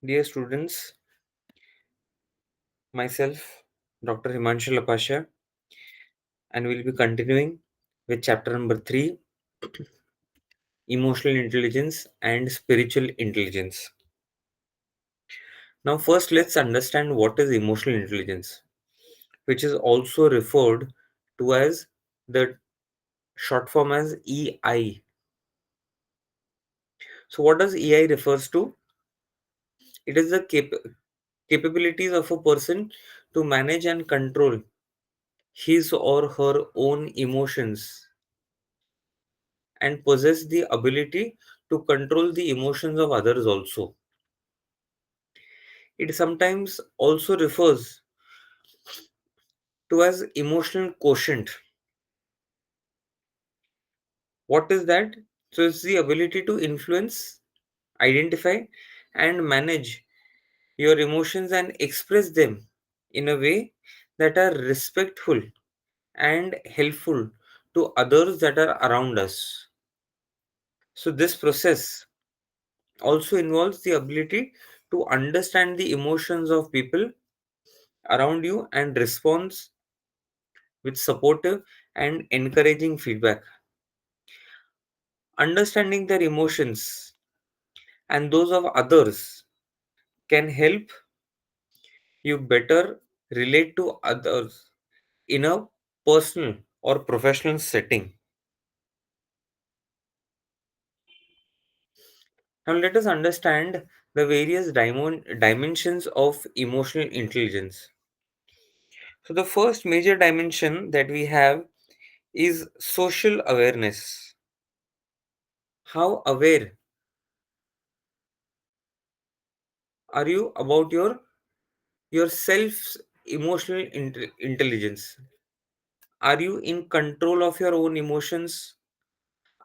Dear students, myself, Dr. Himanshu Lapasha, and we'll be continuing with chapter number 3, Emotional Intelligence and Spiritual Intelligence. Now, first, let's understand what is emotional intelligence, which is also referred to as the short form as EI. So, what does EI refers to? It is the capabilities of a person to manage and control his or her own emotions and possess the ability to control the emotions of others also. It sometimes also refers to as emotional quotient. What is that? So it's the ability to influence, identify, and manage your emotions and express them in a way that are respectful and helpful to others that are around us. So this process also involves the ability to understand the emotions of people around you and responds with supportive and encouraging feedback. Understanding their emotions and those of others can help you better relate to others in a personal or professional setting. Now, let us understand the various dimensions of emotional intelligence. So, the first major dimension that we have is social awareness. How aware are you about your self's emotional intelligence? Are you in control of your own emotions?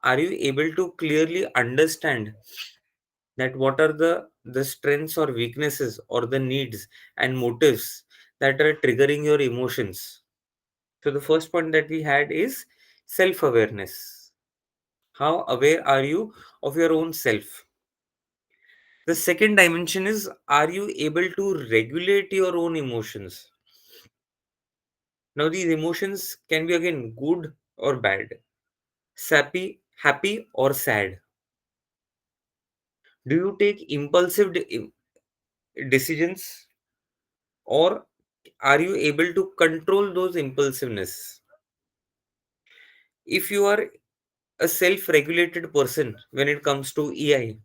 Are you able to clearly understand that what are the strengths or weaknesses or the needs and motives that are triggering your emotions? So the first point that we had is self awareness. How aware are you of your own self? The second dimension is, are you able to regulate your own emotions? Now, these emotions can be again good or bad, happy or sad. Do you take impulsive decisions, or are you able to control those impulsiveness? If you are a self regulated person when it comes to EI,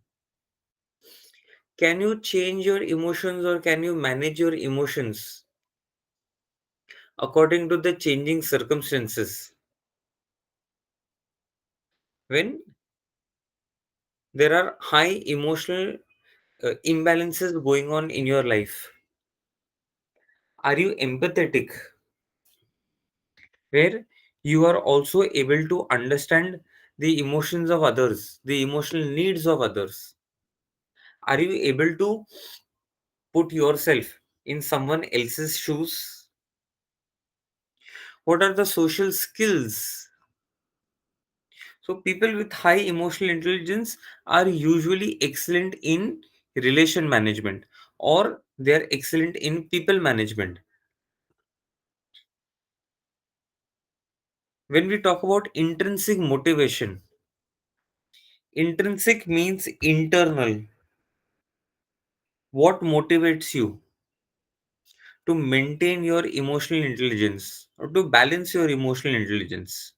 can you change your emotions or can you manage your emotions according to the changing circumstances? When there are high emotional imbalances going on in your life, are you empathetic, where you are also able to understand the emotions of others, the emotional needs of others? Are you able to put yourself in someone else's shoes? What are the social skills? So, people with high emotional intelligence are usually excellent in relation management, or they are excellent in people management. When we talk about intrinsic motivation, intrinsic means internal. What motivates you to maintain your emotional intelligence or to balance your emotional intelligence?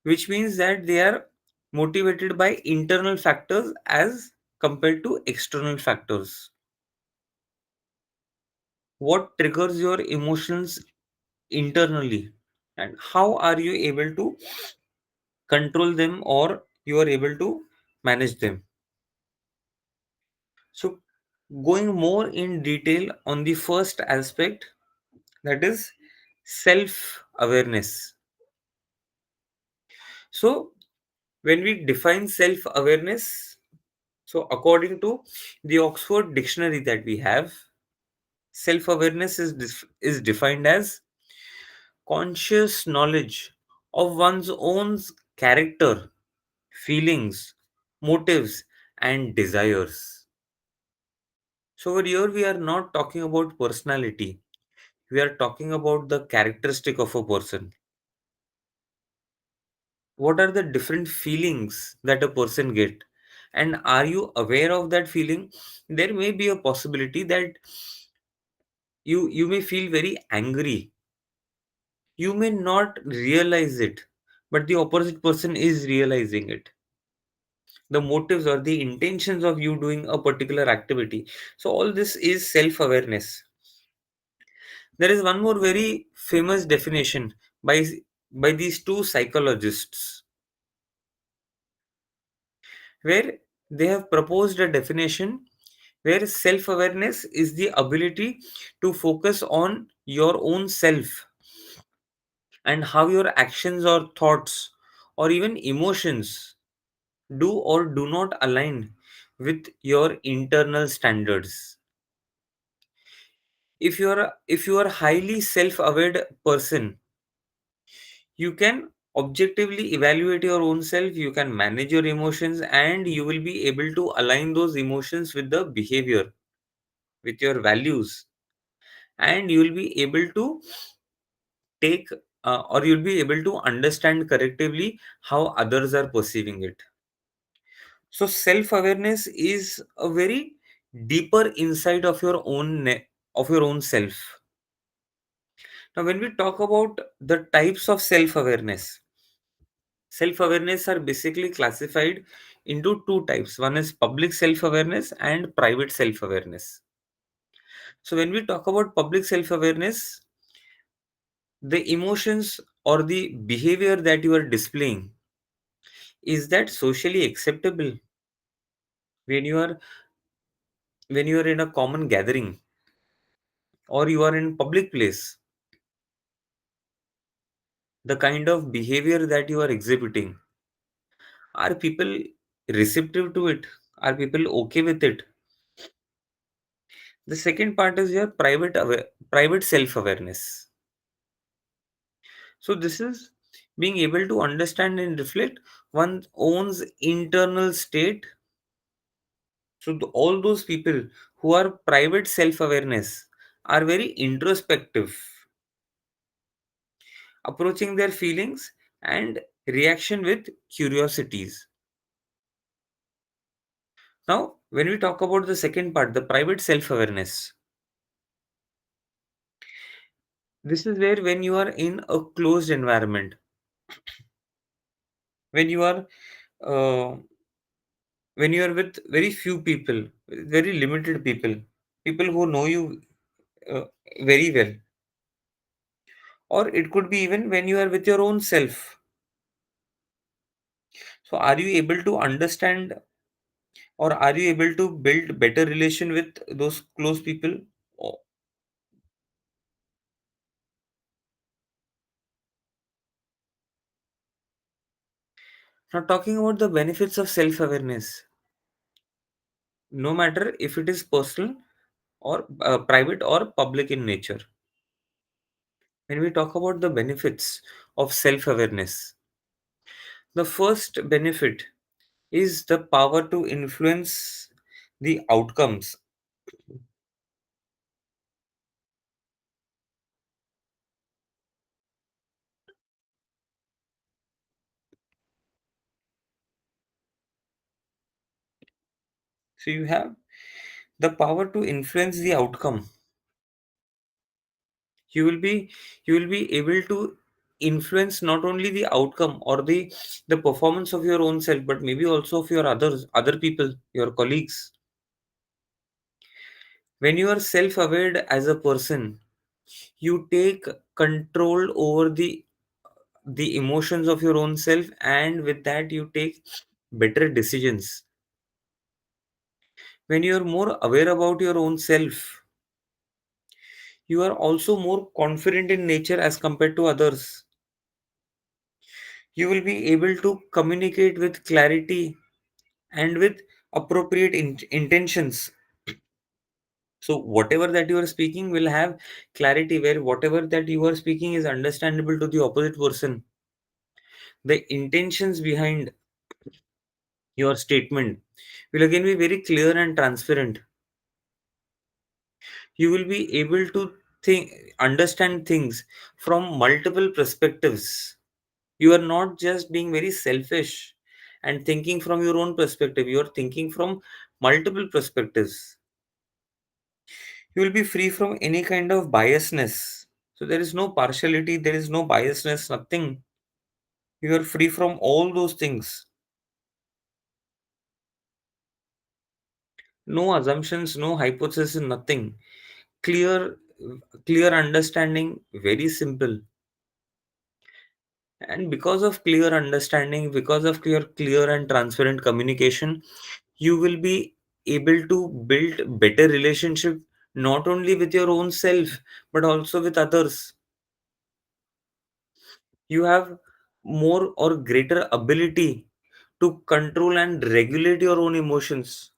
Which means that they are motivated by internal factors as compared to external factors. What triggers your emotions internally, and how are you able to control them or you are able to manage them? So, going more in detail on the first aspect, that is self awareness. So, when we define self awareness, so according to the Oxford Dictionary that we have, self awareness is defined as conscious knowledge of one's own character, feelings, motives, and desires. So over here we are not talking about personality. We are talking about the characteristic of a person. What are the different feelings that a person get? And are you aware of that feeling? There may be a possibility that you may feel very angry. You may not realize it, but the opposite person is realizing it. The motives or the intentions of you doing a particular activity. So all this is self awareness. There is one more very famous definition by these two psychologists, where they have proposed a definition where self awareness is the ability to focus on your own self and how your actions or thoughts or even emotions do or do not align with your internal standards. If you are highly self aware person, you can objectively evaluate your own self, you can manage your emotions, and you will be able to align those emotions with the behavior, with your values, and you will be able to take or you'll be able to understand correctively how others are perceiving it. So self awareness is a very deeper insight of your own of your own self. Now when we talk about the types of self awareness, self awareness are basically classified into two types. One is public self awareness and private self awareness. So when we talk about public self awareness, the emotions or the behavior that you are displaying, is that socially acceptable when you are in a common gathering or you are in public place? The kind of behavior that you are exhibiting, are people receptive to it? Are people okay with it? The second part is your private self awareness. So this is being able to understand and reflect one's own internal state. So all those people who are private self awareness are very introspective, approaching their feelings and reaction with curiosities. Now, when we talk about the second part, the private self awareness, this is where when you are in a closed environment, when you are uh, when you are with very few people, very limited people, people who know you uh, very well, or it could be even when you are with your own self. So, are you able to understand, or are you able to build better relation with those close people? Oh, now, talking about the benefits of self awareness, no matter if it is personal or private or public in nature. When we talk about the benefits of self awareness, the first benefit is the power to influence the outcomes. So you have the power to influence the outcome. You will be able to influence not only the outcome or the performance of your own self, but maybe also of your other people, your colleagues. When you are self aware as a person, you take control over the emotions of your own self, and with that you take better decisions. When you are more aware about your own self, you are also more confident in nature as compared to others. You will be able to communicate with clarity and with appropriate intentions. So whatever that you are speaking will have clarity, where whatever that you are speaking is understandable to the opposite person. The intentions behind Your statement will again be very clear and transparent. You will be able to think, understand things from multiple perspectives. You are not just being very selfish and thinking from your own perspective, you are thinking from multiple perspectives. You will be free from any kind of biasness. So there is no partiality, there is no biasness, nothing. You are free from all those things. No assumptions, no hypothesis, nothing. Clear, clear understanding, very simple. And because of clear understanding, because of your clear and transparent communication, you will be able to build better relationship not only with your own self but also with others. You have more or greater ability to control and regulate your own emotions.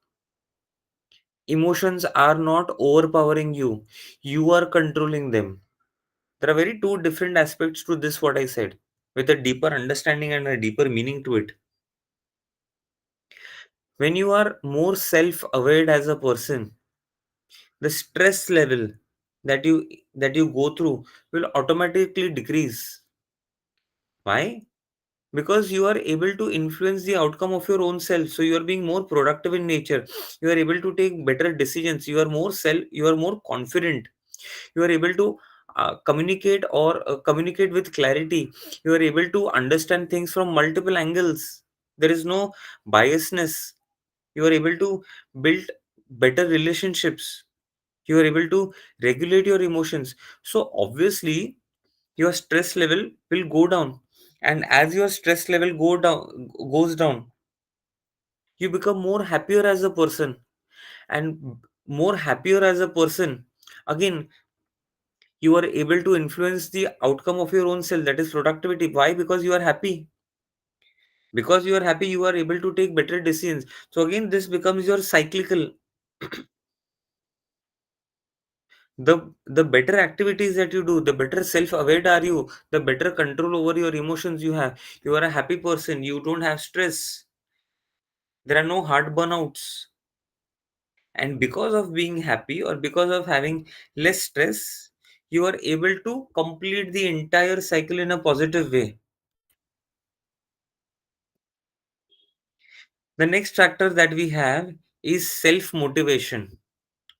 Emotions are not overpowering you, you are controlling them. There are very two different aspects to this, what I said, with a deeper understanding and a deeper meaning to it. When you are more self aware as a person, the stress level that you go through will automatically decrease. Why? Because you are able to influence the outcome of your own self, so you are being more productive in nature. You are able to take better decisions, you are more confident. You are able to communicate with clarity. You are able to understand things from multiple angles. There is no biasness. You are able to build better relationships. You are able to regulate your emotions. So obviously your stress level will go down, and as your stress level goes down, you become more happier as a person. And more happier as a person, again, you are able to influence the outcome of your own self, that is productivity. Why? Because you are happy. Because you are happy, you are able to take better decisions. So again, this becomes your cyclical. The better activities that you do, the better self aware are you, the better control over your emotions you have. You are a happy person, you don't have stress, there are no heart burnouts. And because of being happy or because of having less stress, you are able to complete the entire cycle in a positive way. The next factor that we have is self motivation.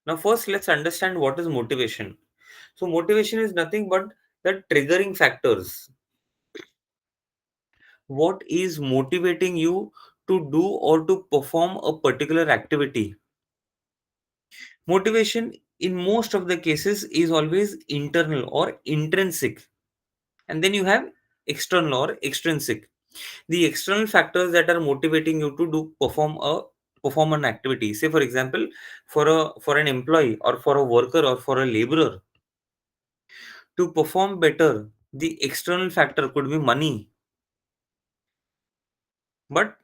Now first let's understand what is motivation. So motivation is nothing but the triggering factors. What is motivating you to do or to perform a particular activity? Motivation in most of the cases is always internal or intrinsic, and then you have external or extrinsic. The external factors that are motivating you to do perform an activity, say for example, for an employee or for a worker or for a laborer to perform better, the external factor could be money. But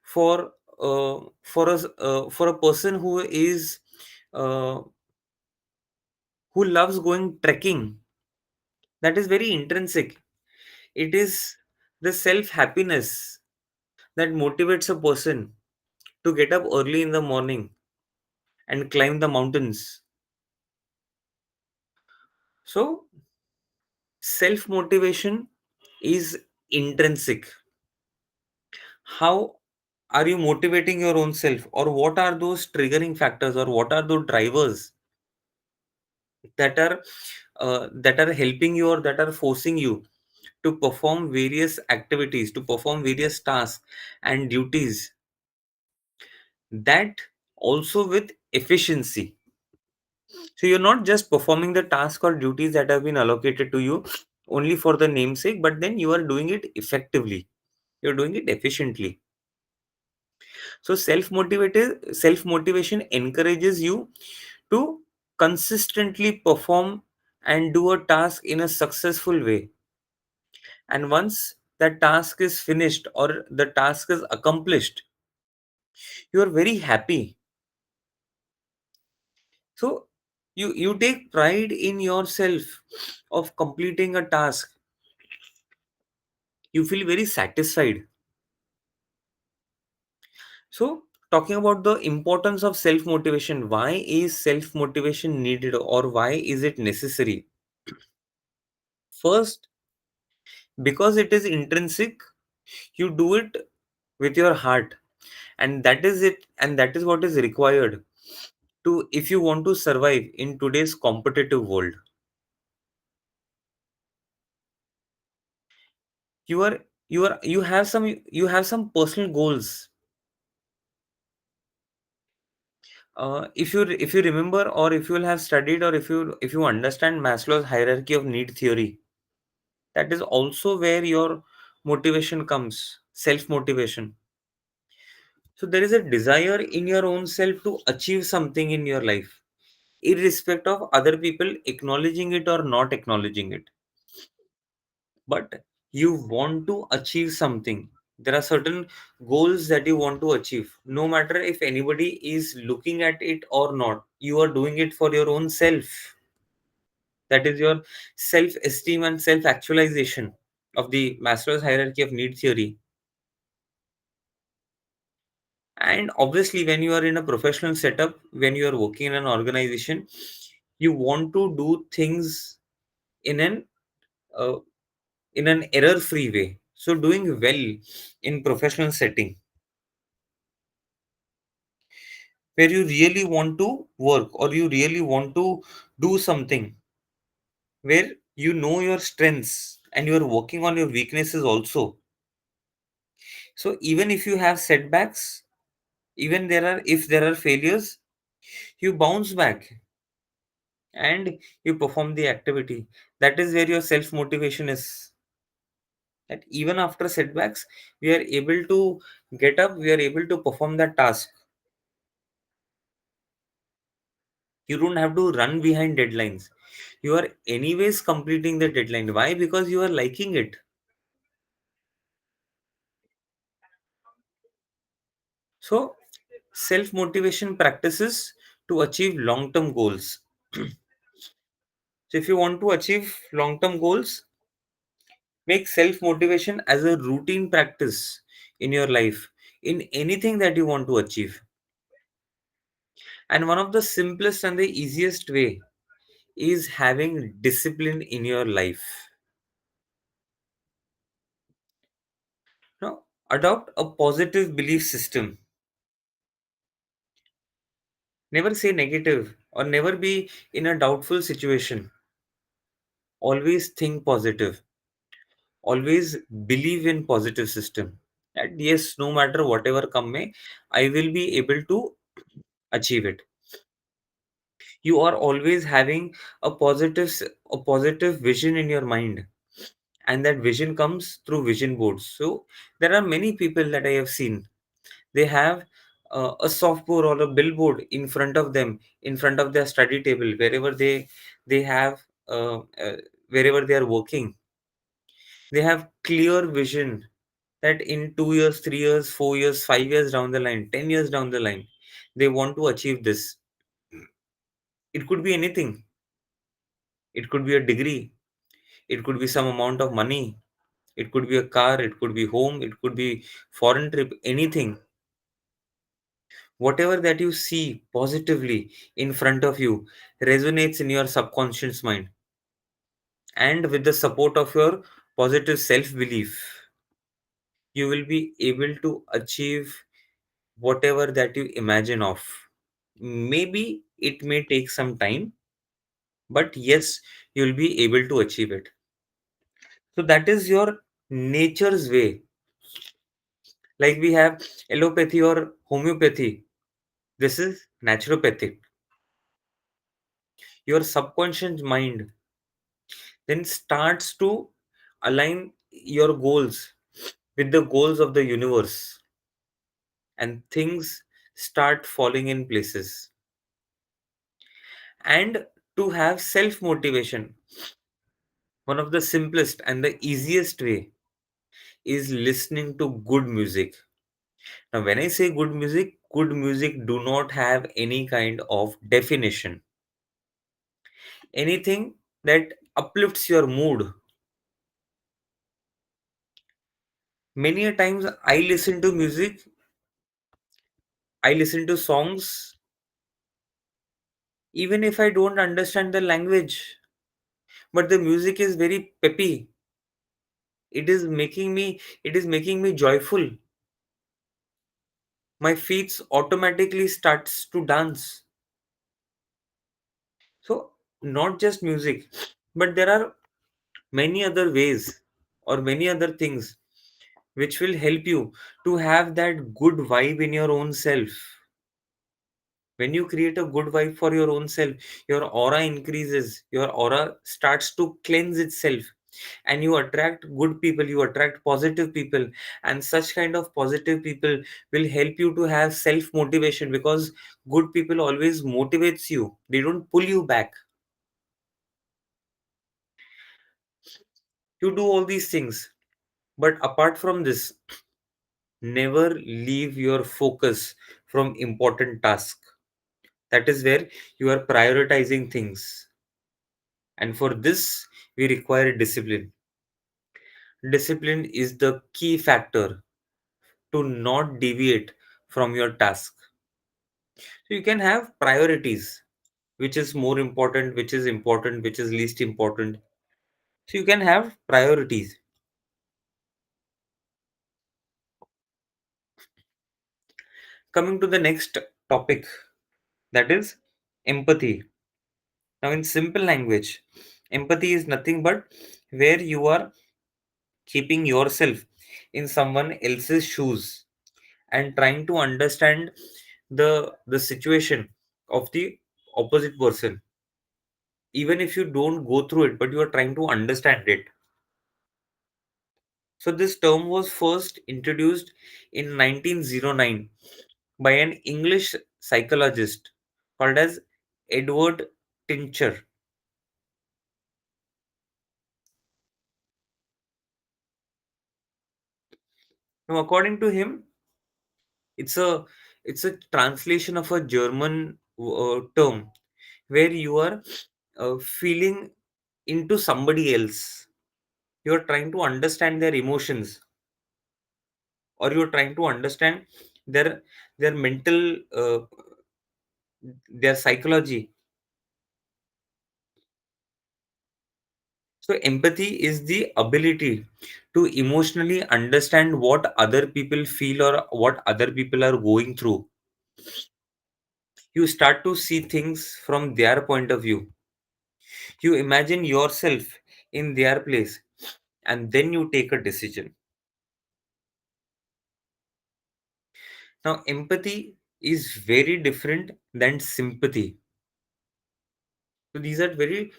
for for a person uh, who loves going trekking, that is very intrinsic. It is the self happiness that motivates a person to get up early in the morning and climb the mountains. So self motivation is intrinsic. How are you motivating your own self, or what are those triggering factors, or what are those drivers that are that are helping you or that are forcing you to perform various activities, to perform various tasks and duties, that also with efficiency. So you're not just performing the task or duties that have been allocated to you only for the namesake, but then you are doing it effectively. You're doing it efficiently. So self motivation encourages you to consistently perform and do a task in a successful way. And once that task is finished or the task is accomplished, you are very happy. So you take pride in yourself of completing a task. You feel very satisfied. So, talking about the importance of self motivation, why is self motivation needed or why is it necessary? First, because it is intrinsic, you do it with your heart, and that is it, and that is what is required to if you want to survive in today's competitive world. You have some personal goals. If you remember, or if you will have studied, or if you understand Maslow's hierarchy of need theory, that is also where your motivation comes, self motivation. So there is a desire in your own self to achieve something in your life, irrespective of other people acknowledging it or not acknowledging it. But you want to achieve something. There are certain goals that you want to achieve. No matter if anybody is looking at it or not, you are doing it for your own self. That is your self esteem and self actualization of the Maslow's hierarchy of need theory. And obviously, when you are in a professional setup, when you are working in an organization, you want to do things in uh, an error free way. So doing well in professional setting, where you really want to work or you really want to do something, where you know your strengths and you are working on your weaknesses also. So even if you have setbacks, even there are if there are failures, you bounce back and you perform the activity. That is where your self motivation is. That even after setbacks, we are able to get up, we are able to perform that task. You don't have to run behind deadlines. You are anyways completing the deadline. Why? Because you are liking it. So, self motivation practices to achieve long term goals. So, if you want to achieve long term goals, make self motivation as a routine practice in your life, in anything that you want to achieve. And one of the simplest and the easiest way is having discipline in your life. Now, adopt a positive belief system. Never say negative or never be in a doubtful situation. Always think positive. Always believe in positive system. And yes, no matter whatever come may, I will be able to achieve it. You are always having a positive vision in your mind, and that vision comes through vision boards. So there are many people that I have seen. They have a softboard or a billboard in front of them, in front of their study table, wherever they have wherever they are working. They have clear vision that in 2 years, 3 years, 4 years, 5 years down the line, 10 years down the line, they want to achieve this. It could be anything. It could be a degree. It could be some amount of money. It could be a car. It could be home. It could be foreign trip. Anything. Whatever that you see positively in front of you resonates in your subconscious mind, and with the support of your positive self belief, you will be able to achieve whatever that you imagine of. Maybe it may take some time, but yes, you'll be able to achieve it. So that is your nature's way. Like we have allopathy or homeopathy, this is naturopathic. Your subconscious mind then starts to align your goals with the goals of the universe, and things start falling in places. And to have self motivation, one of the simplest and the easiest way is listening to good music. Now when I say good music do not have any kind of definition. Anything that uplifts your mood. Many a times I listen to music I listen to songs even if I don't understand the language, but the music is very peppy. It is making me joyful. My feet automatically starts to dance. So not just music, but there are many other ways or many other things which will help you to have that good vibe in your own self. When you create a good vibe for your own self, your aura increases, your aura starts to cleanse itself, and you attract good people, you attract positive people. And such kind of positive people will help you to have self motivation, because good people always motivates you, they don't pull you back. You do all these things, but apart from this, never leave your focus from important task. That is where you are prioritizing things, and for this we require discipline. Discipline is the key factor to not deviate from your task. So you can have priorities, which is more important, which is important, which is least important. So you can have priorities. Coming to the next topic, that is empathy. Now, in simple language, empathy is nothing but where you are keeping yourself in someone else's shoes and trying to understand the situation of the opposite person, even if you don't go through it, but you are trying to understand it. So this term was first introduced in 1909 by an English psychologist called as Edward Tincher. Now, according to him, it's a it's a translation of a German term where you are feeling into somebody else. You are trying to understand their emotions, or you are trying to understand their their mental, their psychology. So empathy is the ability to emotionally understand what other people feel or what other people are going through. You start to see things from their point of view. You imagine yourself in their place, and then you take a decision. Now, empathy is very different than sympathy. So these are two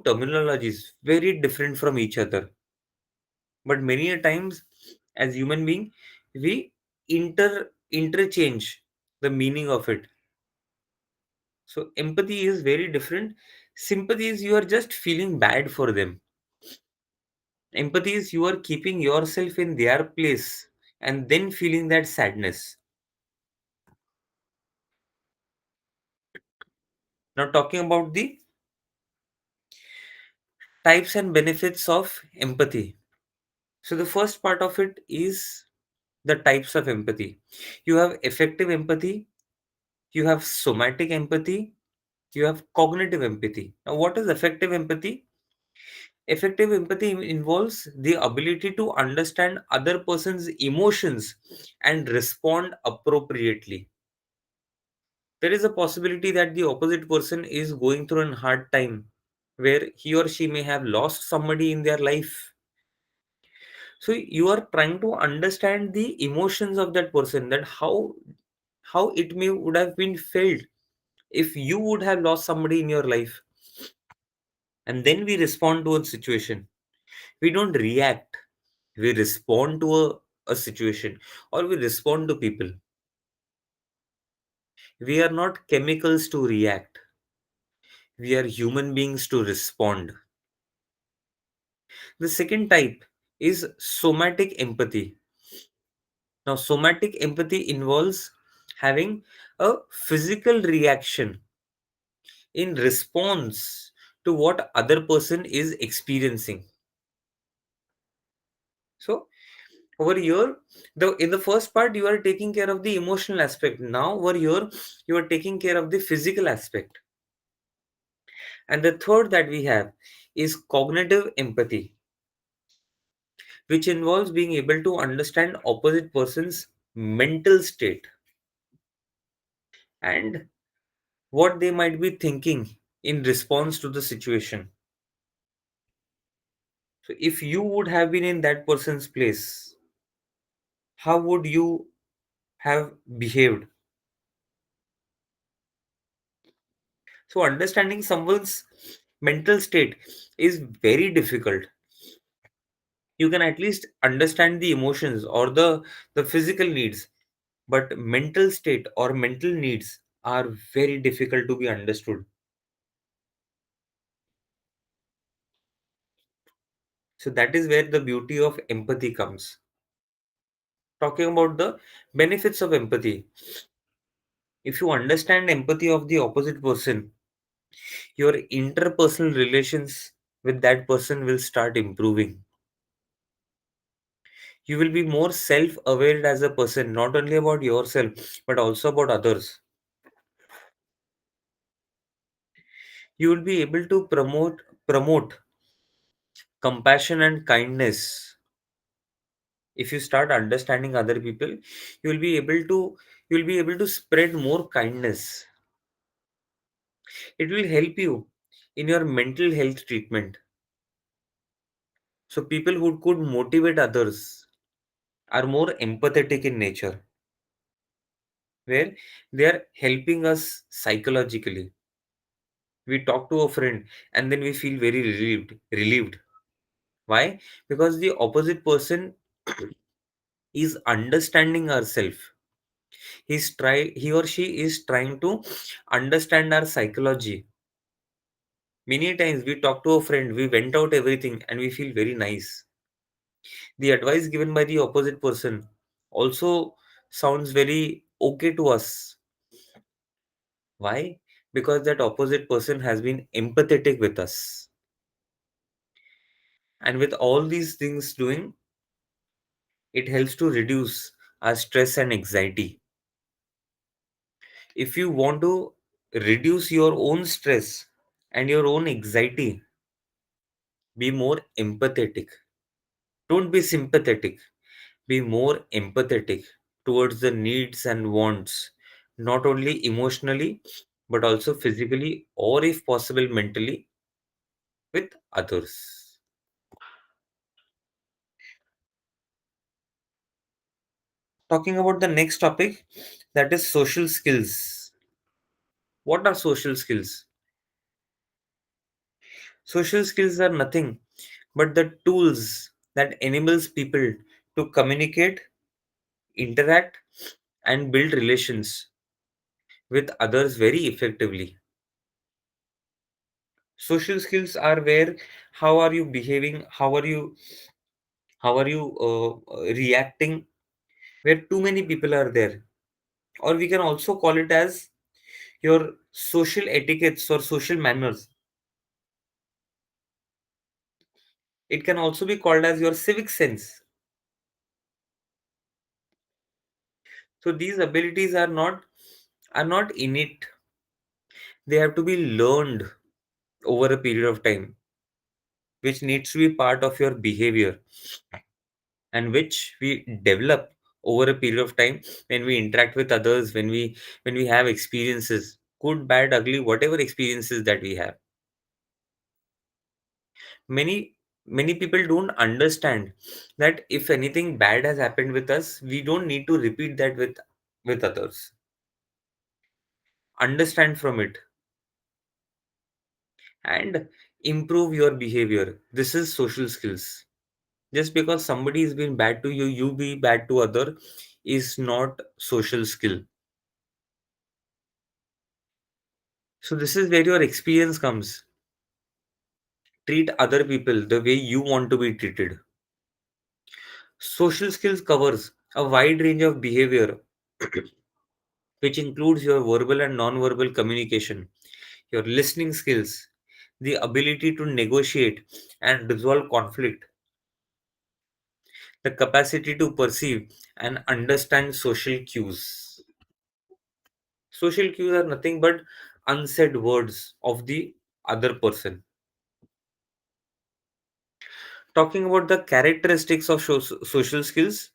terminologies very different from each other. But many a times, as human being, we interchange the meaning of it. So empathy is very different. Sympathy is you are just feeling bad for them. Empathy is you are keeping yourself in their place and then feeling that sadness. Now, talking about the types and benefits of empathy. So, the first part of it is the types of empathy. You have effective empathy, you have somatic empathy, you have cognitive empathy. Now, what is effective empathy? Effective empathy involves the ability to understand other person's emotions and respond appropriately. There is a possibility that the opposite person is going through a hard time where he or she may have lost somebody in their life. So you are trying to understand the emotions of that person, that how it may would have been felt if you would have lost somebody in your life. And then we respond to a situation. We don't react. We respond to a situation, or we respond to people. We are not chemicals to react. We are human beings to respond. The second type is somatic empathy. Now, somatic empathy involves having a physical reaction in response to what other person is experiencing. So, Over here, the in the first part you are taking care of the emotional aspect. Now over here you are taking care of the physical aspect. And the third that we have is cognitive empathy, which involves being able to understand opposite person's mental state and what they might be thinking in response to the situation. So if you would have been in that person's place, how would you have behaved? So understanding someone's mental state is very difficult. You can at least understand the emotions or the physical needs, but mental state or mental needs are very difficult to be understood. So that is where the beauty of empathy comes. Talking about the benefits of empathy, if you understand empathy of the opposite person, your interpersonal relations with that person will start improving. You will be more self aware as a person, not only about yourself but also about others. You will be able to promote compassion and kindness. If you start understanding other people, you will be able to you will be able to spread more kindness. It will help you in your mental health treatment. So people who could motivate others are more empathetic in nature, where they are helping us psychologically. We talk to a friend and then we feel very relieved. Why? Because the opposite person is understanding ourselves. He or she is trying to understand our psychology. Many times we talk to a friend, we vent out everything and we feel very nice. The advice given by the opposite person also sounds very okay to us. Why? Because that opposite person has been empathetic with us. And with all these things doing, it helps to reduce our stress and anxiety. If you want to reduce your own stress and your own anxiety, be more empathetic. Don't be sympathetic. Be more empathetic towards the needs and wants, not only emotionally, but also physically, or if possible, mentally, with others. Talking about the next topic, that is social skills. What are social skills? Social skills are nothing but the tools that enables people to communicate, interact, and build relations with others very effectively. Social skills are where how are you behaving, how are you reacting where too many people are there, or we can also call it as your social etiquettes or social manners. It can also be called as your civic sense. So these abilities are not innate. They have to be learned over a period of time, which needs to be part of your behavior and which we develop over a period of time when we interact with others, when we have experiences, good, bad, ugly, whatever experiences that we have. Many many people don't understand that if anything bad has happened with us, we don't need to repeat that with others. Understand from it and improve your behavior. This is social skills. Just because somebody has been bad to you, you be bad to other, is not social skill. So this is where your experience comes. Treat other people the way you want to be treated. Social skills covers a wide range of behavior, which includes your verbal and non-verbal communication, your listening skills, the ability to negotiate and resolve conflict, the capacity to perceive and understand social cues. Social cues are nothing but unsaid words of the other person. Talking about the characteristics of social skills,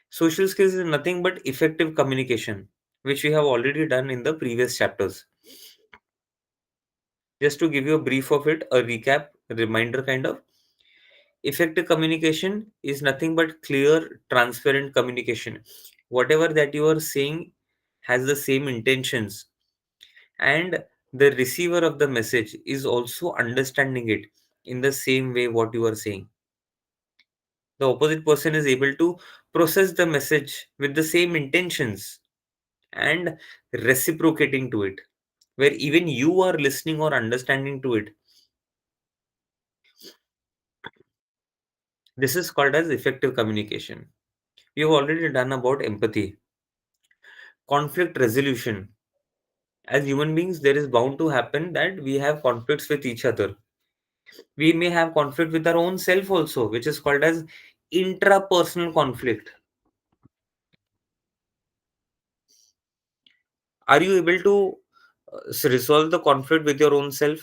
social skills is nothing but effective communication, which we have already done in the previous chapters. Just to give you a brief of it, a recap, a reminder kind of, effective communication is nothing but clear, transparent communication. Whatever that you are saying has the same intentions, and the receiver of the message is also understanding it in the same way what you are saying. The opposite person is able to process the message with the same intentions and reciprocating to it, where even you are listening or understanding to it. This is called as effective communication. We have already done about empathy, conflict resolution. As human beings, there is bound to happen that we have conflicts with each other. We may have conflict with our own self also, which is called as intrapersonal conflict. Are you able to resolve the conflict with your own self?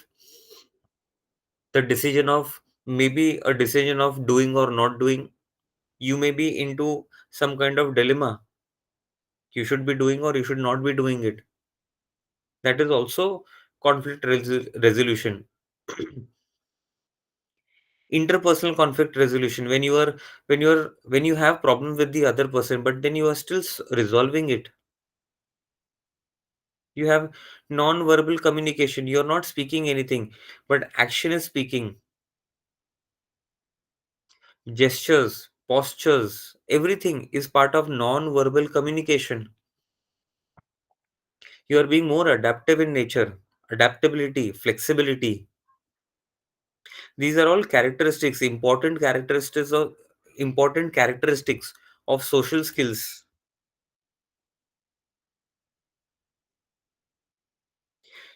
The decision of, maybe a decision of doing or not doing. You may be into some kind of dilemma. You should be doing or you should not be doing it. That is also conflict resolution. Interpersonal conflict resolution, when you have problem with the other person, but then you are still resolving it. You have non-verbal communication. You're not speaking anything, but action is speaking. Gestures, postures, everything is part of non-verbal communication. You are being more adaptive in nature. Adaptability, flexibility. These are all characteristics, important characteristics of social skills.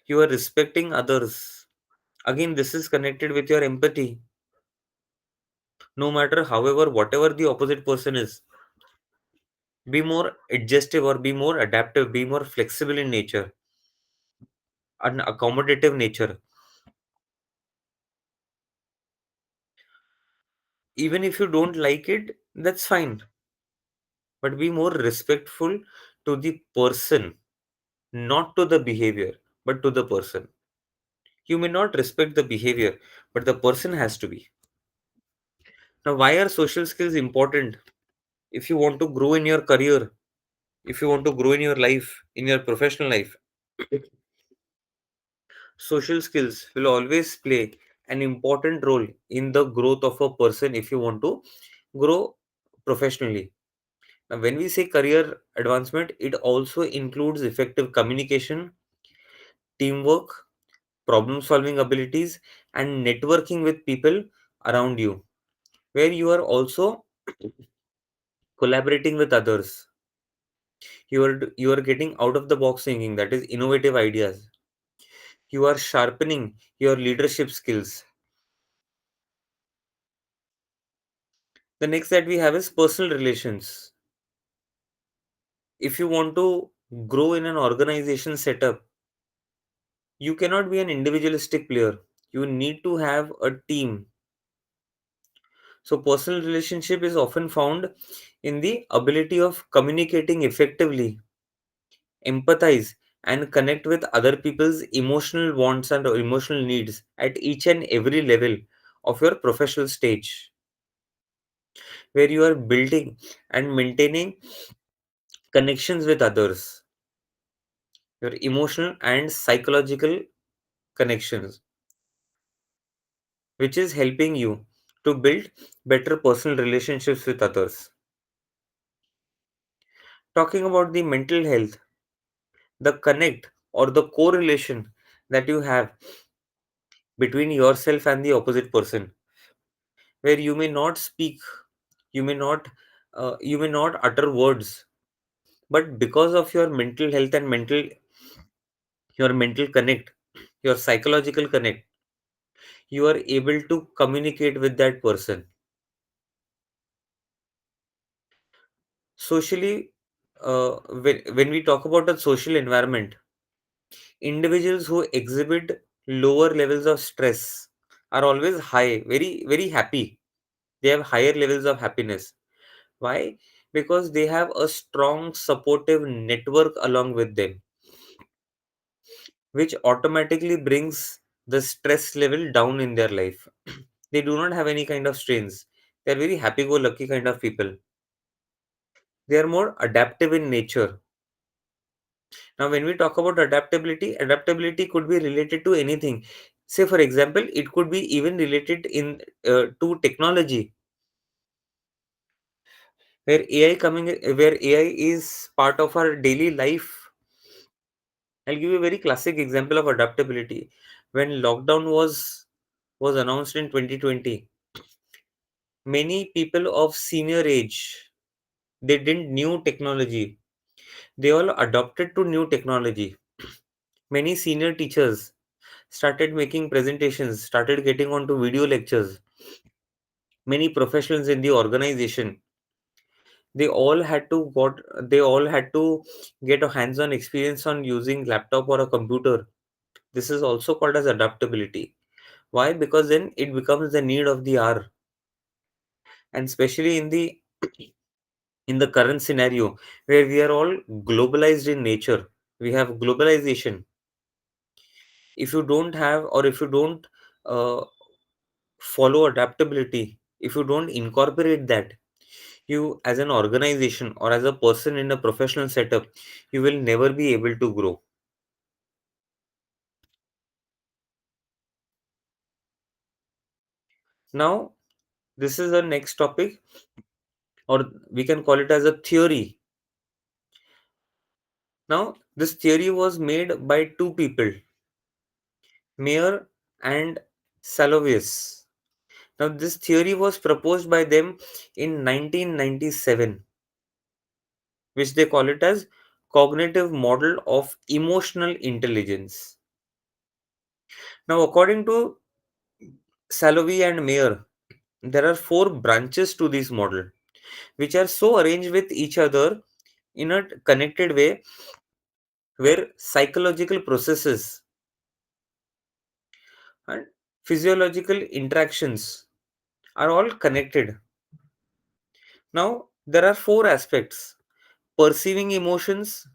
You are respecting others. Again, this is connected with your empathy. No matter, however, whatever the opposite person is, be more adjustive or be more adaptive, be more flexible in nature, and accommodative nature. Even if you don't like it, that's fine, but be more respectful to the person, not to the behavior, but to the person. You may not respect the behavior, but the person has to be. Now, why are social skills important? If you want to grow in your career, if you want to grow in your life, in your professional life, social skills will always play an important role in the growth of a person if you want to grow professionally. Now, when we say career advancement, it also includes effective communication, teamwork, problem solving abilities, and networking with people around you, where you are also collaborating with others. You are getting out of the box thinking, that is innovative ideas. You are sharpening your leadership skills. The next that we have is personal relations. If you want to grow in an organization setup, you cannot be an individualistic player. You need to have a team. So personal relationship is often found in the ability of communicating effectively, empathize, and connect with other people's emotional wants and emotional needs at each and every level of your professional stage, where you are building and maintaining connections with others, your emotional and psychological connections, which is helping you to build better personal relationships with others. Talking about the mental health, the connect or the correlation that you have between yourself and the opposite person, where you may not speak, you may not you may not utter words, but because of your mental health and your mental connect, your psychological connect, you are able to communicate with that person. Socially, when we talk about a social environment, individuals who exhibit lower levels of stress are always high, very, very happy. They have higher levels of happiness. Why? Because they have a strong supportive network along with them, which automatically brings the stress level down in their life. They do not have any kind of strains. They're very happy go lucky kind of people. They are more adaptive in nature. Now, when we talk about adaptability, adaptability could be related to anything. Say, for example, it could be even related in to technology, where AI is part of our daily life. I'll give you a very classic example of adaptability. When lockdown was announced in 2020, many people of senior age, they didn't knew technology. They all adopted to new technology. Many senior teachers started making presentations, started getting onto video lectures. Many professionals in the organization, they all had to get a hands-on experience on using laptop or a computer. This is also called as adaptability. Why? Because then it becomes the need of the hour, and especially in the current scenario where we are all globalized in nature, we have globalization. If you don't have, or if you don't uh, follow adaptability, if you don't incorporate that, you as an organization or as a person in a professional setup, you will never be able to grow. Now, this is the next topic, or we can call it as a theory. Now, this theory was made by two people, Mayer and Salovius. Now, this theory was proposed by them in 1997, which they call it as cognitive model of emotional intelligence. Now, according to Salovey and Mayer, there are four branches to this model, which are so arranged with each other in a connected way, where psychological processes and physiological interactions are all connected. Now, there are four aspects: perceiving emotions,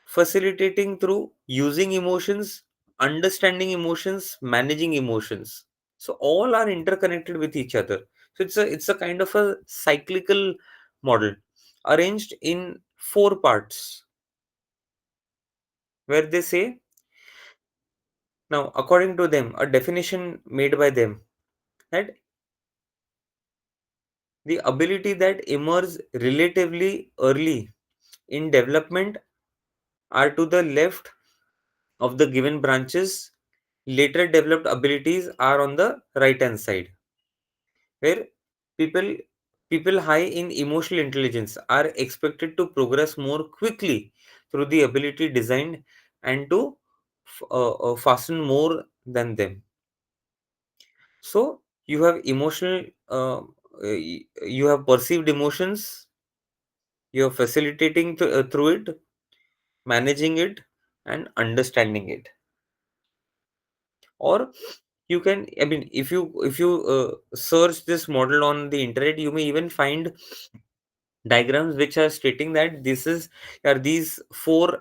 facilitating through using emotions, understanding emotions, managing emotions. So all are interconnected with each other. So it's a kind of a cyclical model arranged in four parts, where they say, now according to them, a definition made by them, that the ability that emerges relatively early in development are to the left of the given branches, later developed abilities are on the right hand side, where people people high in emotional intelligence are expected to progress more quickly through the ability designed and to fasten more than them. So you have you have perceived emotions, you are facilitating through it, managing it, and understanding it. Or you can, I mean, if you search this model on the internet, you may even find diagrams which are stating that this is, are these four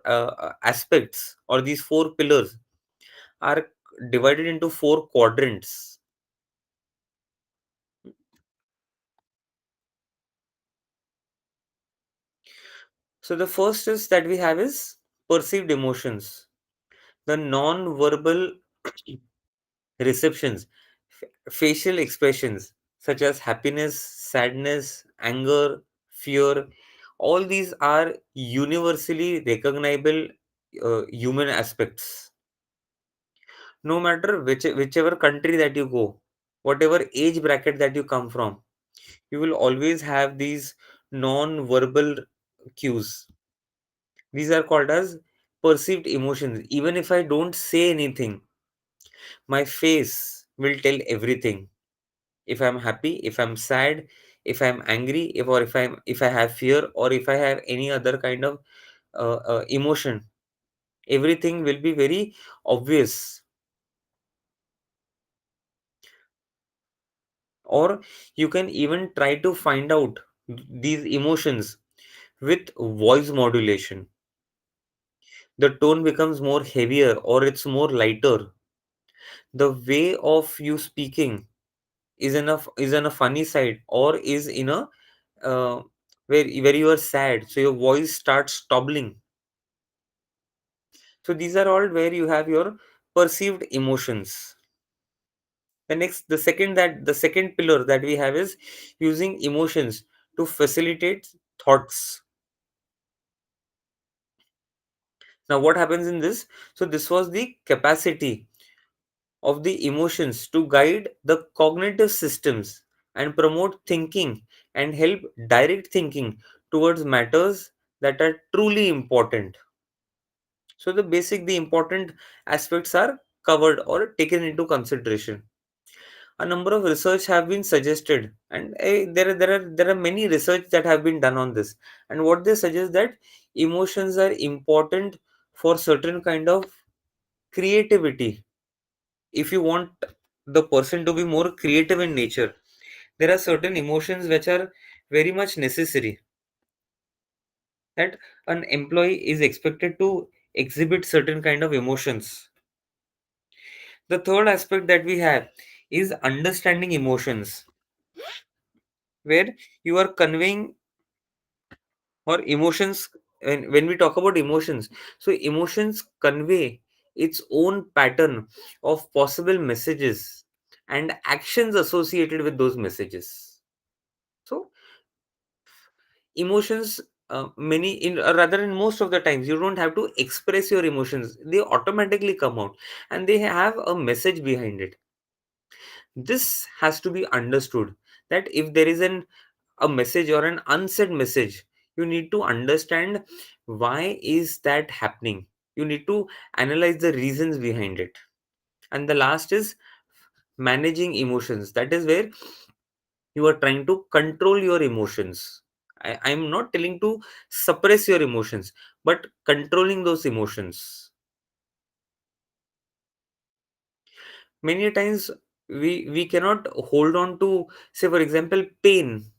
aspects, or these four pillars are divided into four quadrants. So the first is that we have is perceived emotions, the non-verbal receptions, facial expressions such as happiness, sadness, anger, fear. All these are universally recognizable human aspects. No matter whichever country that you go, whatever age bracket that you come from, you will always have these non-verbal cues. These are called as perceived emotions. Even if I don't say anything, my face will tell everything. If I'm happy, if I'm sad, if I'm angry, if I have fear, or if I have any other kind of emotion, everything will be very obvious. Or you can even try to find out these emotions with voice modulation. The tone becomes more heavier or it's more lighter. The way of you speaking is in a funny side, or is in a uh, where you are sad, so your voice starts stumbling. So these are all where you have your perceived emotions. The second pillar that we have is using emotions to facilitate thoughts. Now what happens in this? So this was the capacity of the emotions to guide the cognitive systems and promote thinking and help direct thinking towards matters that are truly important. So the important aspects are covered or taken into consideration. A number of research have been suggested, and there are many research that have been done on this. And what they suggest, that emotions are important for certain kind of creativity. If you want the person to be more creative in nature, there are certain emotions which are very much necessary, that an employee is expected to exhibit certain kind of emotions. The third aspect that we have is understanding emotions, where you are conveying or emotions. When we talk about emotions, so emotions convey its own pattern of possible messages and actions associated with those messages. So emotions, many in rather in most of the times, you don't have to express your emotions, they automatically come out, and they have a message behind it. This has to be understood, that if there is a message or an unsaid message, you need to understand why is that happening. You need to analyze the reasons behind it. And the last is managing emotions. That is where you are trying to control your emotions. I'm not telling to suppress your emotions, but controlling those emotions. Many times we cannot hold on to, say for example, pain.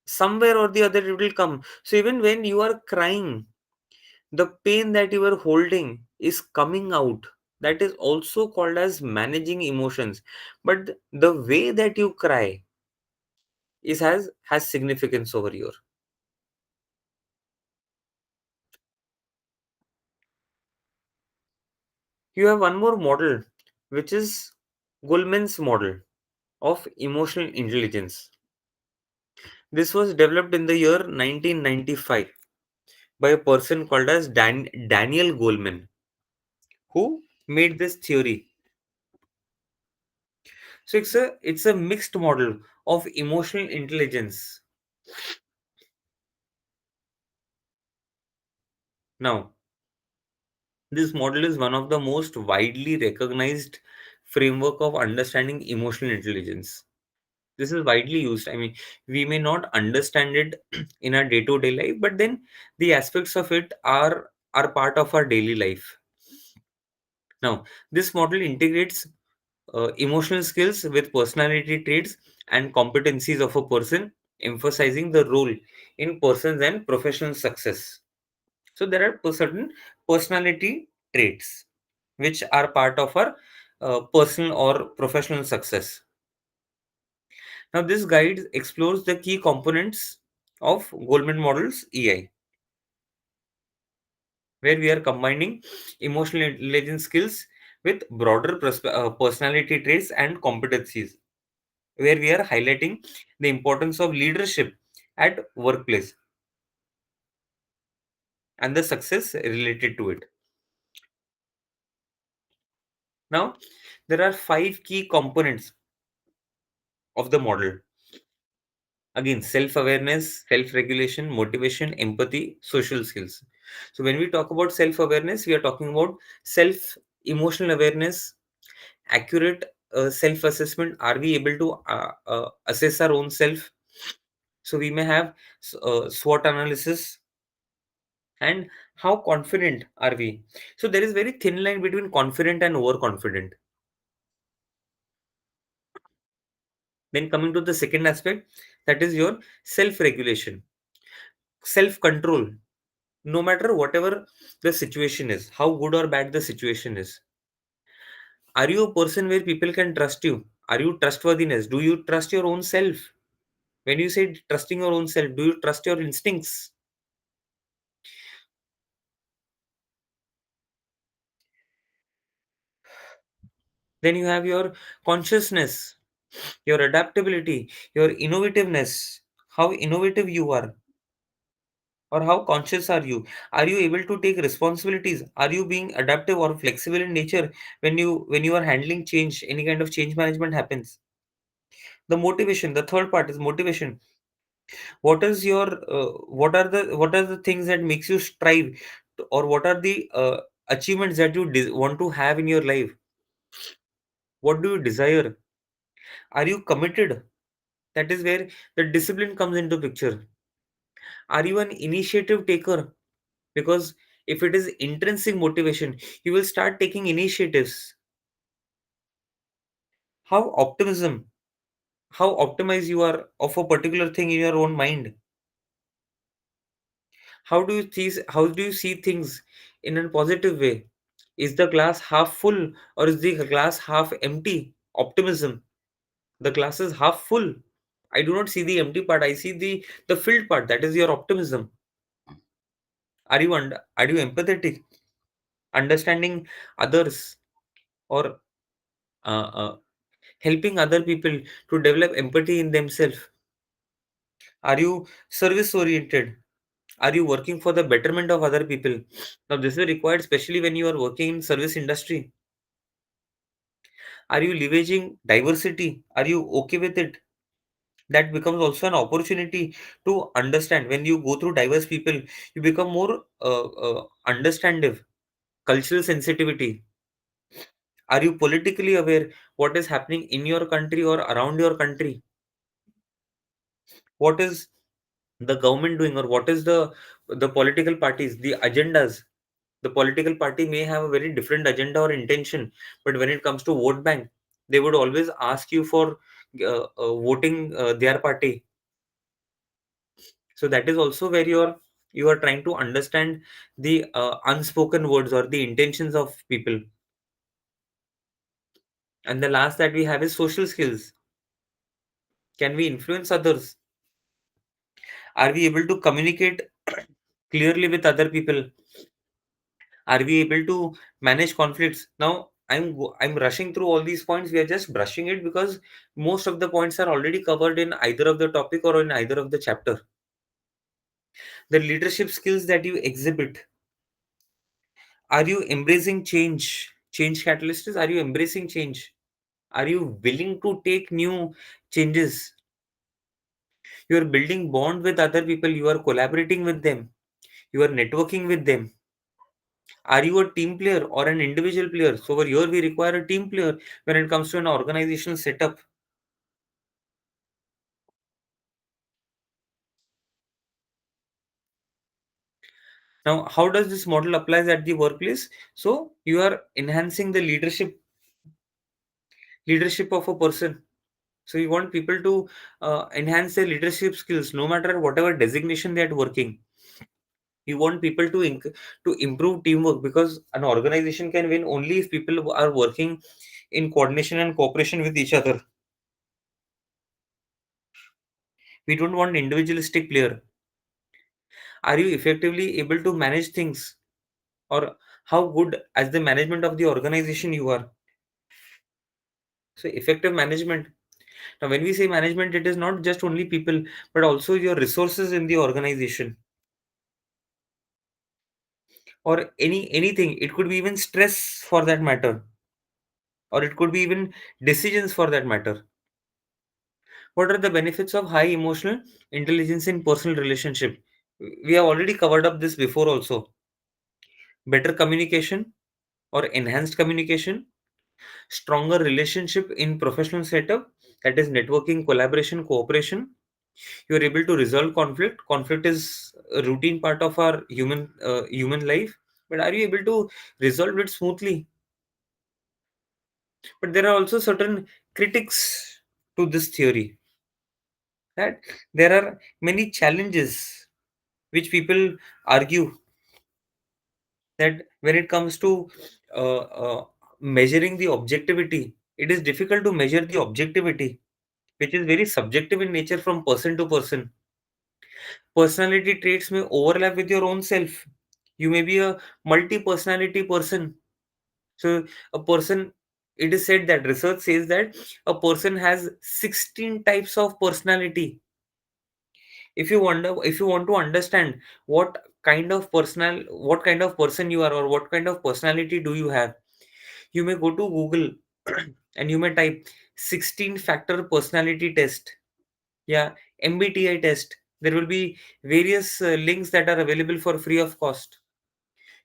Somewhere or the other it will come. So even when you are crying, the pain that you are holding is coming out. That is also called as managing emotions. But the way that you cry is has significance over here. You have one more model, which is Goldman's model of emotional intelligence. This was developed in the year 1995 by a person called as Daniel Goleman, who made this theory. So it's a mixed model of emotional intelligence. Now, this model is one of the most widely recognized framework of understanding emotional intelligence. This is widely used. I mean, we may not understand it in our day-to-day life, but then the aspects of it are part of our daily life. Now, this model integrates emotional skills with personality traits and competencies of a person, emphasizing the role in person's and professional success. So there are certain personality traits which are part of our personal or professional success. Now this guide explores the key components of Goldman Model's EI, where we are combining emotional intelligence skills with broader personality traits and competencies, where we are highlighting the importance of leadership at workplace and the success related to it. Now, there are five key components of the model. Again, self awareness, self regulation, motivation, empathy, social skills. So, when we talk about self awareness, we are talking about self emotional awareness, accurate self assessment. Are we able to assess our own self? So we may have SWOT analysis. And how confident are we? So there is very thin line between confident and overconfident. Then coming to the second aspect, that is your self-regulation, self-control. No matter whatever the situation is, how good or bad the situation is, are you a person where people can trust you? Are you trustworthiness? Do you trust your own self? When you say trusting your own self, do you trust your instincts? Then you have your consciousness, your adaptability, your innovativeness, how innovative you are, or how conscious are you? Are you able to take responsibilities? Are you being adaptive or flexible in nature when you are handling change? Any kind of change management happens. The motivation, the third part is motivation. What is your what are the things that makes you strive, or what are the achievements that you want to have in your life? What do you desire? Are you committed? That is where the discipline comes into picture. Are you an initiative taker? Because if it is intrinsic motivation, you will start taking initiatives. How optimism, how optimized you are of a particular thing in your own mind. How do you see things in a positive way? Is the glass half full or is the glass half empty? Optimism. The glass is half full. I do not see the empty part. I see the filled part. That is your optimism. Are you empathetic? Understanding others, or uh, uh, helping other people to develop empathy in themselves? Are you service oriented? Are you working for the betterment of other people? Now this is required especially when you are working in service industry. Are you leveraging diversity? Are you okay with it? That becomes also an opportunity to understand. When you go through diverse people, you become more understanding. Cultural sensitivity. Are you politically aware what is happening in your country or around your country? What is the government doing, or what is the political parties, the agendas? The political party may have a very different agenda or intention, but when it comes to vote bank, they would always ask you for voting their party. So that is also where you are trying to understand the unspoken words or the intentions of people. And the last that we have is social skills. Can we influence others? Are we able to communicate clearly with other people? Are we able to manage conflicts? Now I'm rushing through all these points. We are just brushing it because most of the points are already covered in either of the topic or in either of the chapter. The leadership skills that you exhibit. Are you embracing change? Change catalysts? Are you embracing change? Are you willing to take new changes? You are building bond with other people. You are collaborating with them. You are networking with them. Are you a team player or an individual player? So over here we require a team player when it comes to an organizational setup. Now, how does this model applies at the workplace? So you are enhancing the leadership of a person. So you want people to enhance their leadership skills, no matter whatever designation they are working. You want people to improve teamwork, because an organization can win only if people are working in coordination and cooperation with each other. We don't want individualistic player. Are you effectively able to manage things, or how good as the management of the organization you are? So effective management. Now when we say management, it is not just only people, but also your resources in the organization, or anything. It could be even stress for that matter, or it could be even decisions for that matter. What are the benefits of high emotional intelligence in personal relationship? We have already covered up this before also. Better communication or enhanced communication, stronger relationship in professional setup, that is networking, collaboration, cooperation, You are able to resolve conflict. Conflict is a routine part of our human life, but are you able to resolve it smoothly? But there are also certain critics to this theory, that there are many challenges which people argue, that when it comes to measuring the objectivity, it is difficult to measure the objectivity, which is very subjective in nature from person to person. Personality traits may overlap with your own self. You may be a multi personality person. So, a person, it is said that research says that a person has 16 types of personality. If you want to understand what kind of person you are, or what kind of personality do you have, you may go to Google and you may type 16 factor personality test. Yeah, MBTI test. There will be various links that are available for free of cost.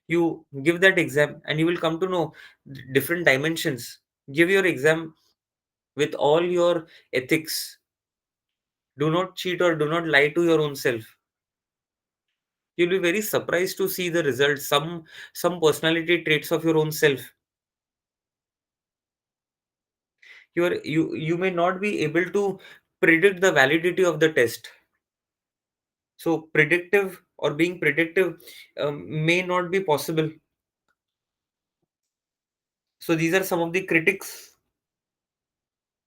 You give that exam and you will come to know different dimensions. Give your exam with all your ethics. Do not cheat or do not lie to your own self. You'll be very surprised to see the results. Some personality traits of your own self. You may not be able to predict the validity of the test. So predictive or being predictive may not be possible. So these are some of the critics,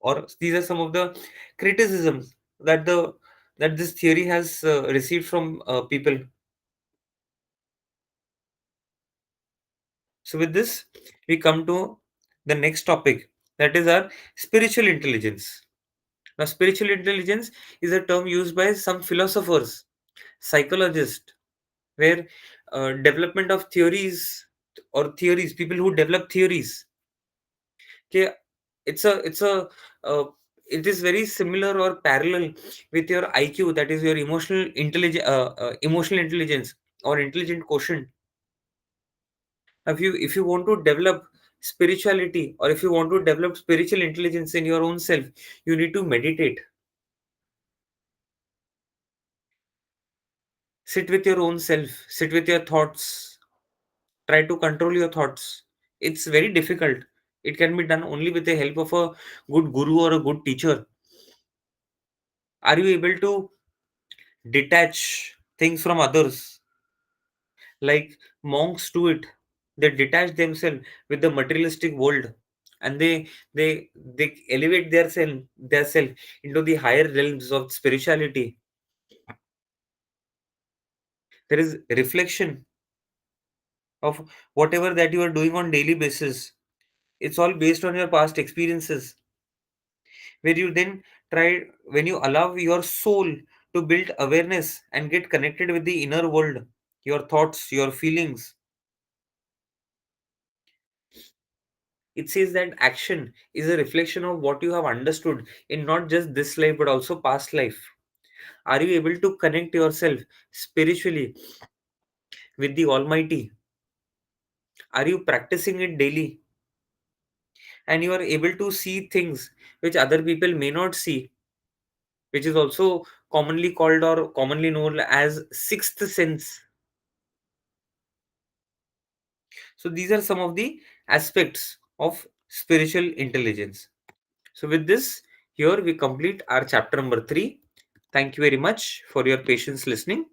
or these are some of the criticisms that this theory has received from people. So with this, we come to the next topic, that is our spiritual intelligence. Now, spiritual intelligence is a term used by some philosophers, psychologists, where development of theories, people who develop theories. Okay, it's a uh, it is very similar or parallel with your IQ, that is your emotional intelligence or intelligent quotient. If you want to develop spirituality, or if you want to develop spiritual intelligence in your own self, you need to meditate. Sit with your own self, sit with your thoughts, try to control your thoughts. It's very difficult. It can be done only with the help of a good guru or a good teacher. Are you able to detach things from others, like monks do it? They detach themselves with the materialistic world, and they elevate their self into the higher realms of spirituality. There is reflection of whatever that you are doing on daily basis. It's all based on your past experiences, where you then try when you allow your soul to build awareness and get connected with the inner world, your thoughts, your feelings. It says that action is a reflection of what you have understood in not just this life but also past life. Are you able to connect yourself spiritually with the Almighty? Are you practicing it daily? And you are able to see things which other people may not see, which is also commonly called or commonly known as sixth sense. So these are some of the aspects of spiritual intelligence. So with this, here we complete our chapter number 3. Thank you very much for your patience listening.